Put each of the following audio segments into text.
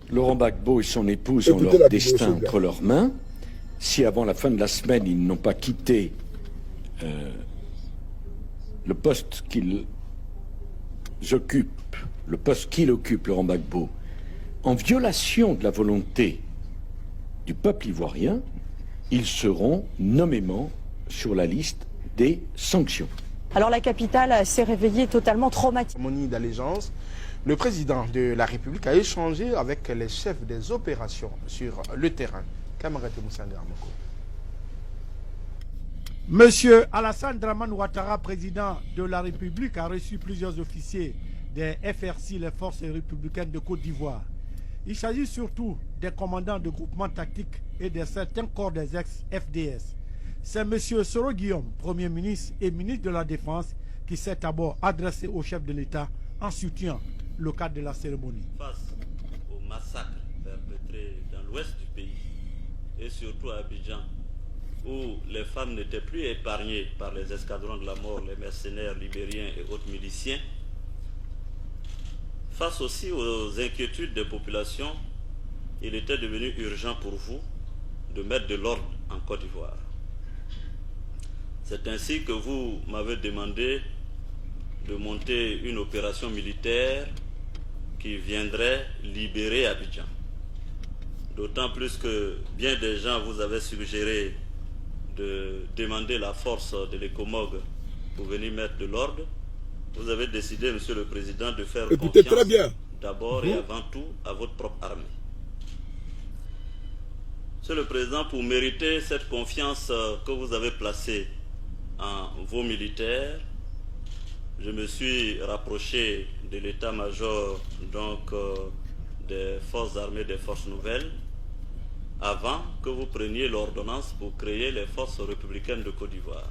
Laurent Gbagbo et son épouse ont leur destin entre leurs mains. Si avant la fin de la semaine, ils n'ont pas quitté le poste qu'ils occupent, le poste qu'il occupe, Laurent Gbagbo, en violation de la volonté du peuple ivoirien, ils seront nommément sur la liste des sanctions. Alors la capitale s'est réveillée totalement traumatisée. Cérémonie d'allégeance, le président de la République a échangé avec les chefs des opérations sur le terrain. Camarade Moussa Ngarmoko. Monsieur Alassane Dramane Ouattara, président de la République, a reçu plusieurs officiers des FRC, les forces républicaines de Côte d'Ivoire. Il s'agit surtout des commandants de groupements tactiques et de certains corps des ex-FDS. C'est M. Soro Guillaume, Premier ministre et ministre de la Défense, qui s'est d'abord adressé au chef de l'État en soutien le cadre de la cérémonie. Face au massacre perpétré dans l'ouest du pays et surtout à Abidjan, où les femmes n'étaient plus épargnées par les escadrons de la mort, les mercenaires libériens et autres miliciens, face aussi aux inquiétudes des populations, il était devenu urgent pour vous de mettre de l'ordre en Côte d'Ivoire. C'est ainsi que vous m'avez demandé de monter une opération militaire qui viendrait libérer Abidjan. D'autant plus que bien des gens vous avaient suggéré de demander la force de l'ECOMOG pour venir mettre de l'ordre. Vous avez décidé, Monsieur le Président, de faire confiance d'abord et avant tout à votre propre armée. Monsieur le Président, pour mériter cette confiance que vous avez placée en vos militaires, je me suis rapproché de l'état-major des forces armées, des forces nouvelles, avant que vous preniez l'ordonnance pour créer les forces républicaines de Côte d'Ivoire.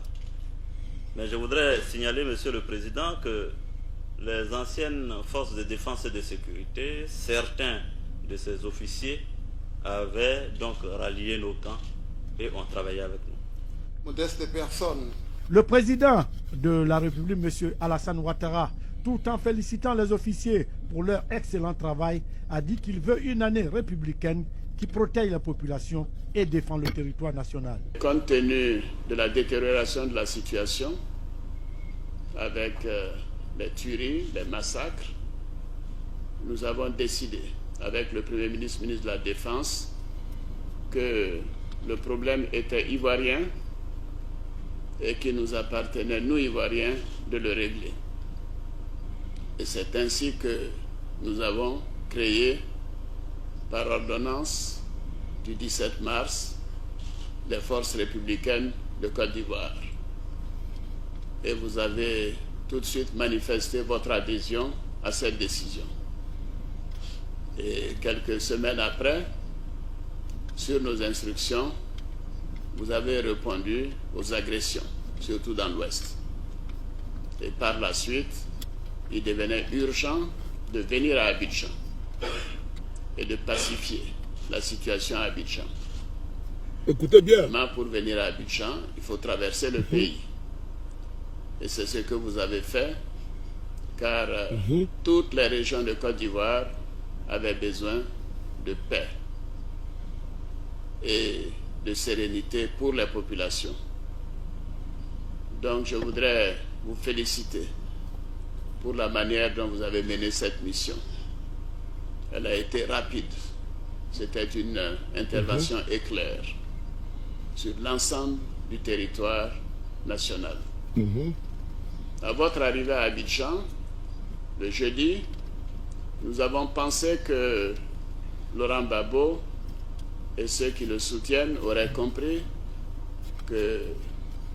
Mais je voudrais signaler, Monsieur le Président, que les anciennes forces de défense et de sécurité, certains de ces officiers avaient donc rallié nos camps et ont travaillé avec nous. Modeste personne. Le président de la République, M. Alassane Ouattara, tout en félicitant les officiers pour leur excellent travail, a dit qu'il veut une année républicaine qui protège la population et défend le territoire national. Compte tenu de la détérioration de la situation, avec les tueries, les massacres, nous avons décidé, avec le Premier ministre, ministre de la Défense, que le problème était ivoirien et qu'il nous appartenait, nous Ivoiriens, de le régler. Et c'est ainsi que nous avons créé, par ordonnance du 17 mars, les forces républicaines de Côte d'Ivoire. Et vous avez tout de suite manifesté votre adhésion à cette décision. Et quelques semaines après, sur nos instructions, vous avez répondu aux agressions, surtout dans l'Ouest. Et par la suite, il devenait urgent de venir à Abidjan et de pacifier la situation à Abidjan. Écoutez bien. Pour venir à Abidjan, il faut traverser le pays. Et c'est ce que vous avez fait, car toutes les régions de Côte d'Ivoire avaient besoin de paix et de sérénité pour les populations. Donc je voudrais vous féliciter pour la manière dont vous avez mené cette mission. Elle a été rapide. C'était une intervention éclair sur l'ensemble du territoire national. À votre arrivée à Abidjan, le jeudi, nous avons pensé que Laurent Gbagbo et ceux qui le soutiennent auraient compris que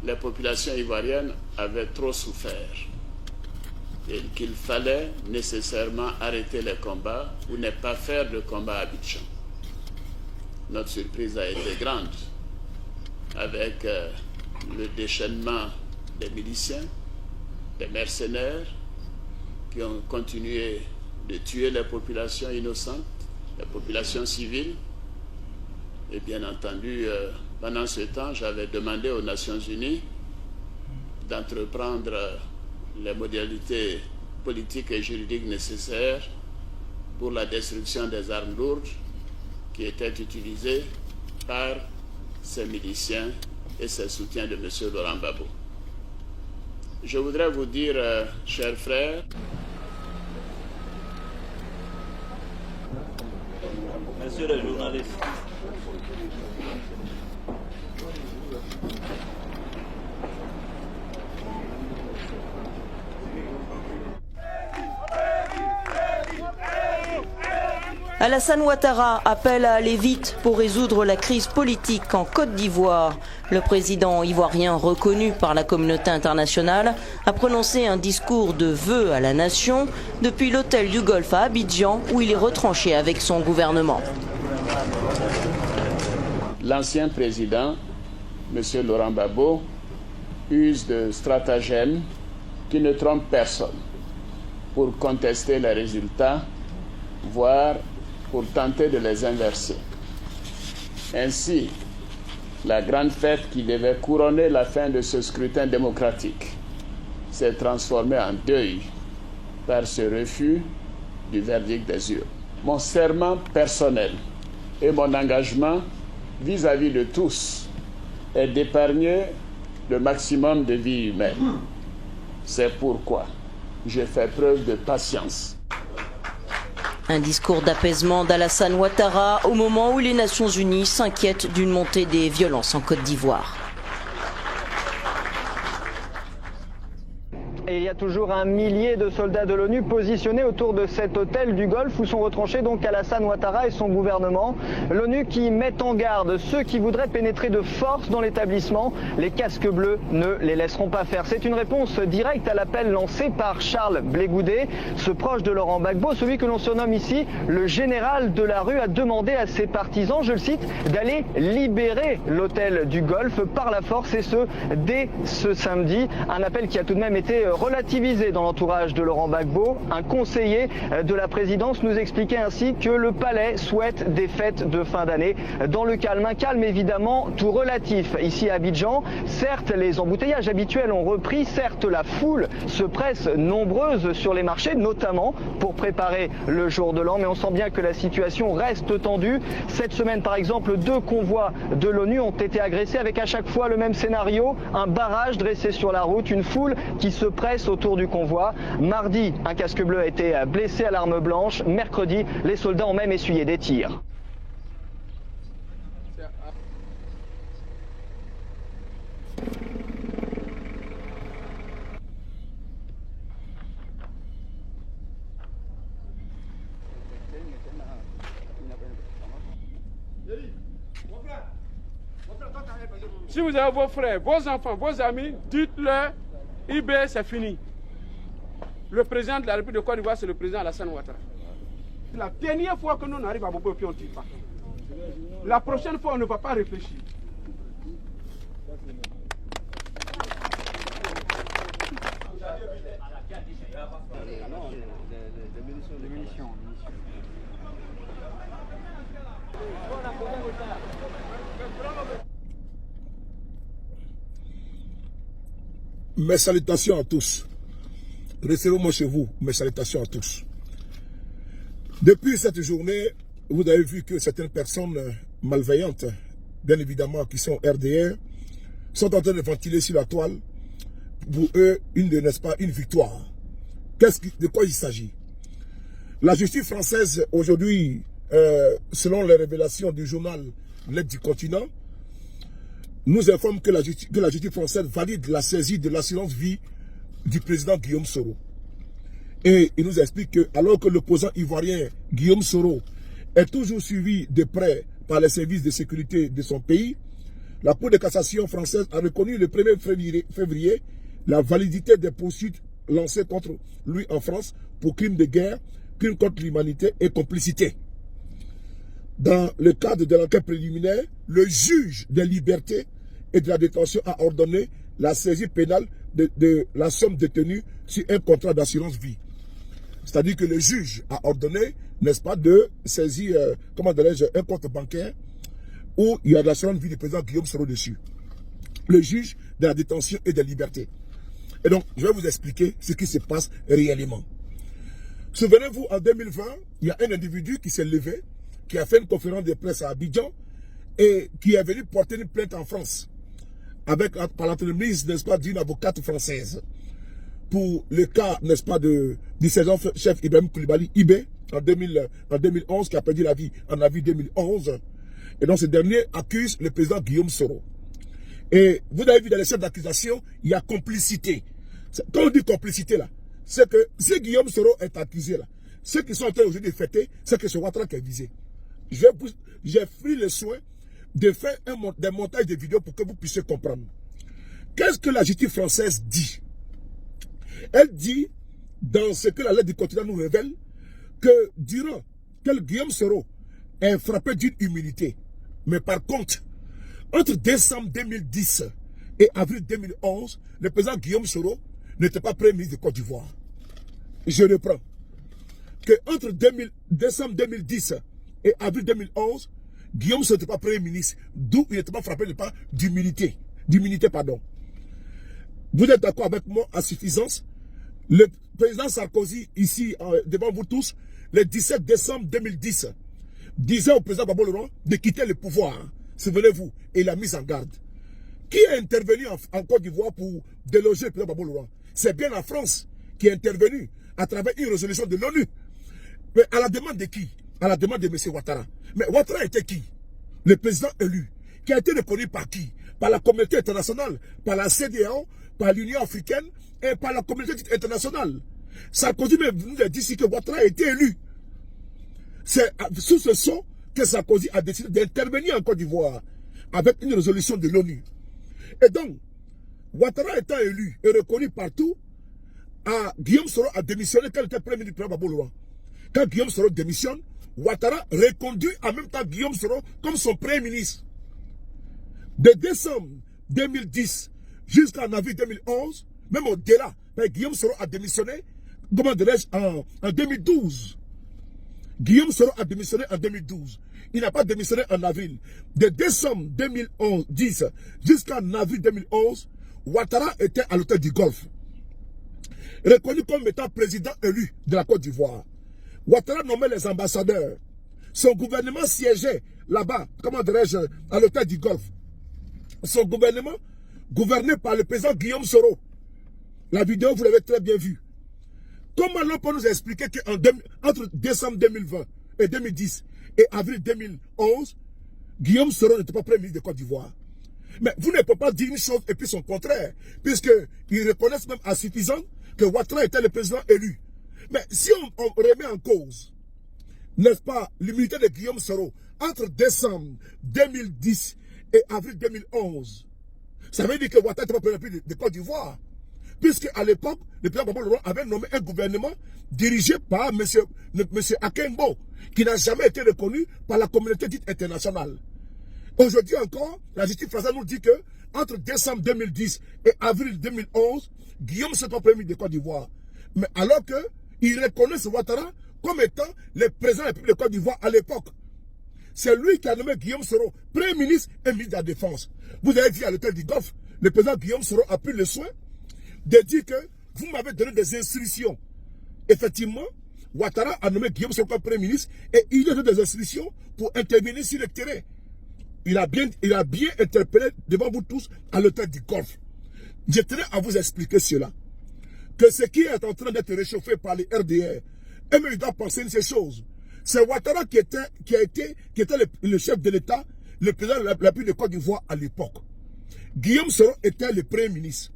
les populations ivoiriennes avaient trop souffert et qu'il fallait nécessairement arrêter les combats ou ne pas faire de combat à Abidjan. Notre surprise a été grande avec le déchaînement des miliciens, des mercenaires qui ont continué de tuer les populations innocentes, les populations civiles. Et bien entendu, pendant ce temps, j'avais demandé aux Nations Unies d'entreprendre les modalités politiques et juridiques nécessaires pour la destruction des armes lourdes qui étaient utilisées par ces miliciens et ses soutiens de M. Laurent Gbagbo. Je voudrais vous dire, chers frères, messieurs les journalistes, Alassane Ouattara appelle à aller vite pour résoudre la crise politique en Côte d'Ivoire. Le président ivoirien, reconnu par la communauté internationale, a prononcé un discours de vœux à la nation depuis l'hôtel du Golfe à Abidjan, où il est retranché avec son gouvernement. L'ancien président, M. Laurent Gbagbo, use de stratagèmes qui ne trompent personne pour contester les résultats, voire pour tenter de les inverser. Ainsi, la grande fête qui devait couronner la fin de ce scrutin démocratique s'est transformée en deuil par ce refus du verdict des urnes. Mon serment personnel et mon engagement vis-à-vis de tous est d'épargner le maximum de vies humaines. C'est pourquoi j'ai fait preuve de patience. Un discours d'apaisement d'Alassane Ouattara au moment où les Nations Unies s'inquiètent d'une montée des violences en Côte d'Ivoire. Et il y a toujours un millier de soldats de l'ONU positionnés autour de cet hôtel du Golfe où sont retranchés donc Alassane Ouattara et son gouvernement. L'ONU qui met en garde ceux qui voudraient pénétrer de force dans l'établissement. Les casques bleus ne les laisseront pas faire. C'est une réponse directe à l'appel lancé par Charles Blé Goudet, ce proche de Laurent Gbagbo, celui que l'on surnomme ici le général de la rue, a demandé à ses partisans, je le cite, d'aller libérer l'hôtel du Golfe par la force et ce, dès ce samedi. Un appel qui a tout de même été relativisé dans l'entourage de Laurent Gbagbo. Un conseiller de la présidence nous expliquait ainsi que le palais souhaite des fêtes de fin d'année dans le calme. Un calme évidemment tout relatif ici à Abidjan. Certes, les embouteillages habituels ont repris, certes la foule se presse nombreuse sur les marchés, notamment pour préparer le jour de l'an, mais on sent bien que la situation reste tendue. Cette semaine par exemple, 2 convois de l'ONU ont été agressés avec à chaque fois le même scénario, un barrage dressé sur la route, une foule qui se presse autour du convoi. Mardi, un casque bleu a été blessé à l'arme blanche. Mercredi, les soldats ont même essuyé des tirs. Si vous avez vos frères, vos enfants, vos amis, dites-leur, IB c'est fini. Le président de la République de Côte d'Ivoire, c'est le président Alassane Ouattara. La dernière fois que nous on arrive à Bobo et puis on ne tire pas. La prochaine fois, on ne va pas réfléchir. Mes salutations à tous. Recevez-moi chez vous, mes salutations à tous. Depuis cette journée, vous avez vu que certaines personnes malveillantes, bien évidemment qui sont RDR, sont en train de ventiler sur la toile, pour eux, n'est-ce pas, une victoire. De quoi il s'agit? La justice française, aujourd'hui, selon les révélations du journal L'Aide du continent, nous informe que la justice française valide la saisie de l'assurance vie du président Guillaume Soro. Et il nous explique que, alors que l'opposant ivoirien Guillaume Soro est toujours suivi de près par les services de sécurité de son pays, la Cour de cassation française a reconnu le 1er février la validité des poursuites lancées contre lui en France pour crimes de guerre, crimes contre l'humanité et complicité. Dans le cadre de l'enquête préliminaire, le juge des libertés et de la détention a ordonné la saisie pénale de la somme détenue sur un contrat d'assurance vie. C'est-à-dire que le juge a ordonné, n'est-ce pas, de saisir, comment dirais-je, un compte bancaire où il y a l'assurance vie du président Guillaume Soro dessus. Le juge de la détention et des libertés. Et donc, je vais vous expliquer ce qui se passe réellement. Souvenez-vous, en 2020, il y a un individu qui s'est levé, qui a fait une conférence de presse à Abidjan et qui est venu porter une plainte en France par l'entremise, n'est-ce pas, d'une avocate française pour le cas, n'est-ce pas, du sergent-chef Ibrahim Koulibaly, IB, en 2011, qui a perdu la vie en avril 2011. Et donc, ce dernier accuse le président Guillaume Soro. Et vous avez vu dans les chefs d'accusation, il y a complicité. Quand on dit complicité là, c'est que si Guillaume Soro est accusé là, ceux qui sont en train aujourd'hui de fêter, c'est que c'est Ouattara qui est visé. J'ai pris le soin de faire des montages de vidéos pour que vous puissiez comprendre. Qu'est-ce que la justice française dit? Elle dit, dans ce que la lettre du continent nous révèle, que durant que Guillaume Soro est frappé d'une immunité, mais par contre, entre décembre 2010 et avril 2011, le président Guillaume Soro n'était pas Premier ministre de Côte d'Ivoire. Je reprends. Que entre décembre 2010 et avril 2011, Guillaume Soro n'était pas Premier ministre, d'où il n'était pas frappé d'immunité. Vous êtes d'accord avec moi à suffisance? Le président Sarkozy, ici, devant vous tous, le 17 décembre 2010, disait au président Gbagbo Laurent de quitter le pouvoir. Souvenez-vous, et il a mis en garde. Qui est intervenu en Côte d'Ivoire pour déloger le président Gbagbo Laurent? C'est bien la France qui est intervenue à travers une résolution de l'ONU. Mais à la demande de qui? À la demande de M. Ouattara. Mais Ouattara était qui? Le président élu. Qui a été reconnu par qui? Par la communauté internationale, par la CEDEAO, par l'Union africaine et par la communauté internationale. Sarkozy nous a dit ici que Ouattara a été élu. C'est sous ce son que Sarkozy a décidé d'intervenir en Côte d'Ivoire avec une résolution de l'ONU. Et donc, Ouattara étant élu et reconnu partout, Guillaume Soro a démissionné quand il était Premier ministre du Gbagbo Laurent. Quand Guillaume Soro démissionne, Ouattara reconduit en même temps Guillaume Soro comme son Premier ministre. De décembre 2010 jusqu'en avril 2011, même au-delà, Guillaume Soro a démissionné, comment dirais-je, en 2012. Guillaume Soro a démissionné en 2012. Il n'a pas démissionné en avril. De décembre 2010 jusqu'en avril 2011, Ouattara était à l'hôtel du Golfe. Reconnu comme étant président élu de la Côte d'Ivoire. Ouattara nommait les ambassadeurs. Son gouvernement siégeait là-bas, comment dirais-je, à l'hôtel du Golfe. Son gouvernement, gouverné par le président Guillaume Soro. La vidéo, vous l'avez très bien vue. Comment l'on peut nous expliquer qu'entre décembre 2020 et 2010 et avril 2011, Guillaume Soro n'était pas Premier ministre de Côte d'Ivoire? Mais vous ne pouvez pas dire une chose et puis son contraire, puisqu'ils reconnaissent même à suffisant que Ouattara était le président élu. Mais si on remet en cause, n'est-ce pas, l'immunité de Guillaume Soro entre décembre 2010 et avril 2011, ça veut dire que Ouattara n'était pas Premier ministre de Côte d'Ivoire. Puisqu'à l'époque, le président Gbagbo Laurent avait nommé un gouvernement dirigé par M. Akembo, qui n'a jamais été reconnu par la communauté dite internationale. Aujourd'hui encore, la justice française nous dit que entre décembre 2010 et avril 2011, Guillaume Soro n'est pas Premier ministre de Côte d'Ivoire. Mais alors qu'ils reconnaissent Ouattara comme étant le président de la République de Côte d'Ivoire à l'époque. C'est lui qui a nommé Guillaume Soro Premier ministre et ministre de la Défense. Vous avez vu à l'hôtel du Golfe, le président Guillaume Soro a pris le soin de dire que vous m'avez donné des instructions. Effectivement, Ouattara a nommé Guillaume Soro comme Premier ministre et il a donné des instructions pour intervenir sur le terrain. Il a bien interpellé devant vous tous à l'hôtel du Golfe. Je tenais à vous expliquer cela. Que ce qui est en train d'être réchauffé par les RDR, et même il doit penser une ces choses. C'est Ouattara qui était le chef de l'État, le président de la République de Côte d'Ivoire à l'époque. Guillaume Soro était le Premier ministre.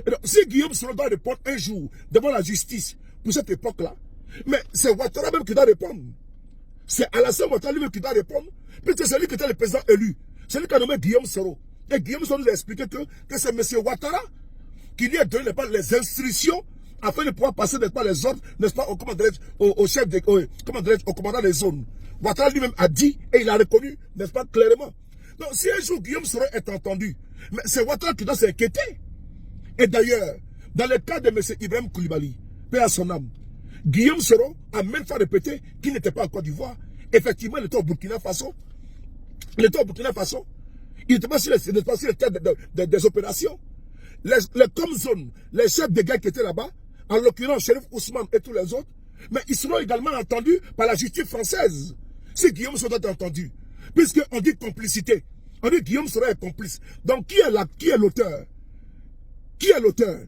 Et donc, si Guillaume Soro doit répondre un jour devant la justice pour cette époque-là, mais c'est Ouattara même qui doit répondre. C'est Alassane Ouattara lui-même qui doit répondre, puisque c'est lui qui était le président élu. C'est lui qui a nommé Guillaume Soro. Et Guillaume Soro nous a expliqué que c'est M. Ouattara qui lui a donné les instructions afin de pouvoir passer les ordres, n'est-ce pas, au chef au commandant des zones. Ouattara lui-même a dit et il a reconnu, n'est-ce pas, clairement. Donc si un jour Guillaume Soro est entendu, mais c'est Ouattara qui doit s'inquiéter. Et d'ailleurs, dans le cas de M. Ibrahim Koulibaly, paix à son âme, Guillaume Soro a même fois répété qu'il n'était pas en Côte d'Ivoire. Effectivement, il était au Burkina Faso. Il n'était pas sur le terrain des opérations. Les comme zones, les chefs de guerre qui étaient là-bas, en l'occurrence Chérif Ousmane et tous les autres, Mais ils seront également entendus par la justice française. Si Guillaume Soro est entendu, puisqu'on dit complicité, on dit Guillaume Soro est complice. Donc qui est l'auteur? Qui est l'auteur?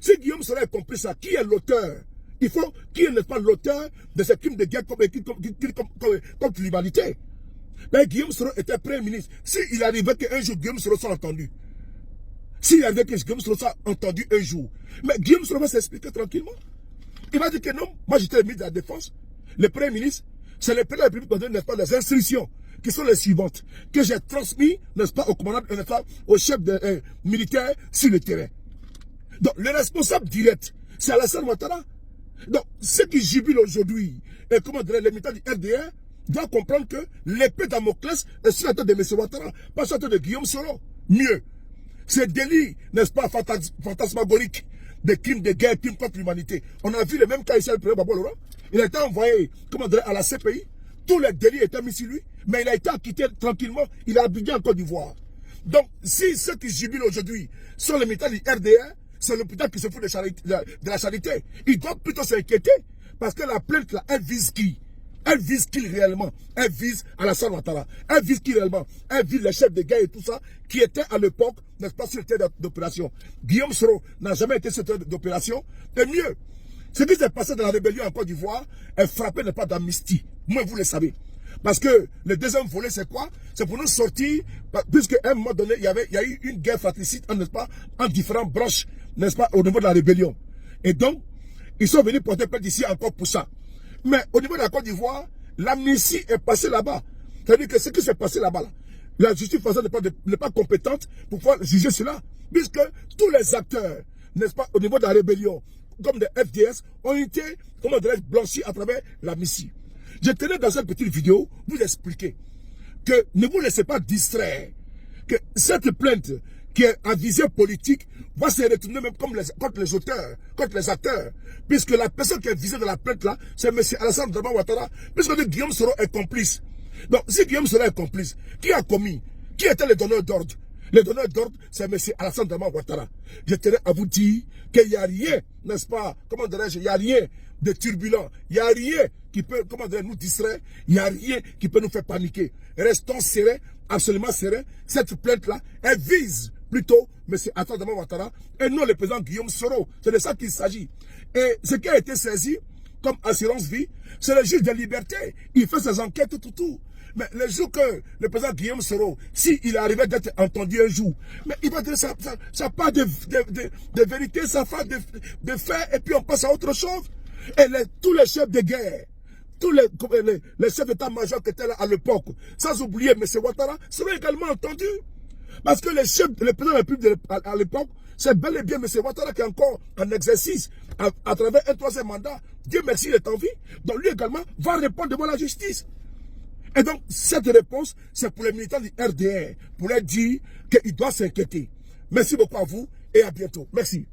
Si Guillaume Soro est complice, qui est l'auteur? Il faut, qui n'est pas l'auteur de ces crimes de guerre contre l'humanité? Mais Guillaume Soro était Premier ministre. S'il arrivait qu'un jour Guillaume Soro soit entendu, s'il arrivait que Guillaume Soro soit entendu un jour, mais Guillaume Soro va s'expliquer tranquillement. Il va dire que non, moi j'étais le ministre de la Défense, le Premier ministre, c'est le président de la République qui donne, n'est-ce pas, les instructions, qui sont les suivantes, que j'ai transmis, n'est-ce pas, au commandant, n'est-ce pas, au chef militaire sur le terrain. Donc, le responsable direct, c'est Alassane Ouattara. Donc, ceux qui jubilent aujourd'hui, et comment dire, les militaires du RDR, doivent comprendre que l'épée Damoclès est sur la tête de M. Ouattara, pas sur la tête de Guillaume Soro. Mieux, ces délits, n'est-ce pas, fantasmagoriques, des crimes de guerre, crimes contre l'humanité. On a vu le même cas ici, le président Babo Laurent. Il a été envoyé, comment dire, à la CPI. Tous les délits étaient mis sur lui, mais il a été acquitté tranquillement. Il a habité en Côte d'Ivoire. Donc, si ceux qui jubilent aujourd'hui sont les militaires du RDR, c'est l'hôpital qui se fout de la charité. Ils doivent plutôt s'inquiéter, parce que la plainte là, elle vise qui? Elle vise qui réellement? Elle vise Alassane Ouattara. Elle vise qui réellement? Elle vise les chefs de guerre et tout ça, qui étaient à l'époque, n'est-ce pas, sur le terrain d'opération. Guillaume Soro n'a jamais été sur le terrain d'opération. Et mieux, ce qui s'est passé dans la rébellion en Côte d'Ivoire est frappé n'est pas d'amnistie. Moi, vous le savez. Parce que le deuxième volet, c'est quoi? C'est pour nous sortir, puisqu'à un moment donné, il y a eu une guerre fratricide, n'est-ce pas, en différentes branches, n'est-ce pas, au niveau de la rébellion. Et donc, ils sont venus porter plainte ici encore pour ça. Mais au niveau de la Côte d'Ivoire, l'amnistie est passée là-bas. C'est-à-dire que ce qui s'est passé là-bas, la justice française n'est pas compétente pour pouvoir juger cela. Puisque tous les acteurs, n'est-ce pas, au niveau de la rébellion, comme des FDS, ont été, comment dirais-je, blanchis à travers l'amnistie. Je tenais dans cette petite vidéo vous expliquer que ne vous laissez pas distraire, que cette plainte qui est à visée politique va se retourner même comme contre les auteurs, contre les acteurs, puisque la personne qui est visée dans la plainte là, c'est M. Alassane Dramane Ouattara, puisque Guillaume Soro est complice. Donc si Guillaume Soro est complice, qui a commis? Qui était le donneur d'ordre? Le donneur d'ordre, c'est M. Alassane Dramane Ouattara. Je tenais à vous dire qu'il n'y a rien, n'est-ce pas, comment dirais-je, il n'y a rien de turbulent, il n'y a rien qui peut, comment dirais-je, nous distraire, il n'y a rien qui peut nous faire paniquer. Restons sereins, absolument sereins. Cette plainte-là, elle vise plutôt M. Alassane Dramane Ouattara et non le président Guillaume Soro. C'est de ça qu'il s'agit. Et ce qui a été saisi comme assurance vie, c'est le juge de liberté. Il fait ses enquêtes tout. Mais le jour que le président Guillaume Soro, s'il arrivait d'être entendu un jour, mais il va dire ça n'a pas de vérité, ça fait de faits, et puis on passe à autre chose. Et tous les chefs de guerre, tous les chefs d'état-major qui étaient là à l'époque, sans oublier M. Ouattara, seront également entendus. Parce que le président de la République à l'époque, c'est bel et bien M. Ouattara qui est encore en exercice à travers un troisième mandat. Dieu merci, il est en vie. Donc lui également va répondre devant la justice. Et donc, cette réponse, c'est pour les militants du RDR, pour leur dire qu'ils doivent s'inquiéter. Merci beaucoup à vous et à bientôt. Merci.